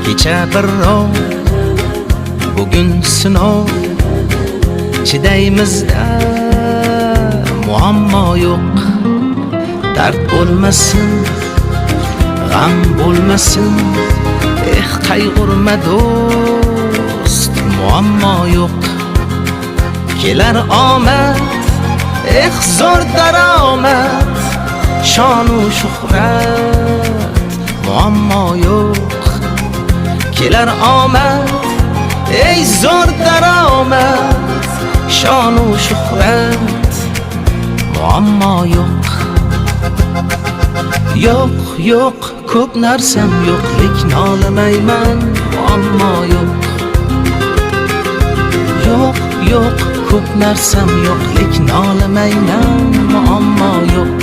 kecha birrov, bugun sinov, chidaymizda muammo yo'q. Dard bo'lmasin, g'am bo'lmasin, qayg'urma do'st, muammo yo'q. Kelar omad, zo'r daromad, shonu shuhrat, muammo yo'q. Kelar omad, zo'r daromad, shonu shuhrat, muammo yo'q. Yo'q, yo'q, ko'p narsam yo'q, lekin olamayman, muammo yo'q. Yo'q, yo'q, ko'p narsam yo'q, lekin olamayman, muammo yo'q.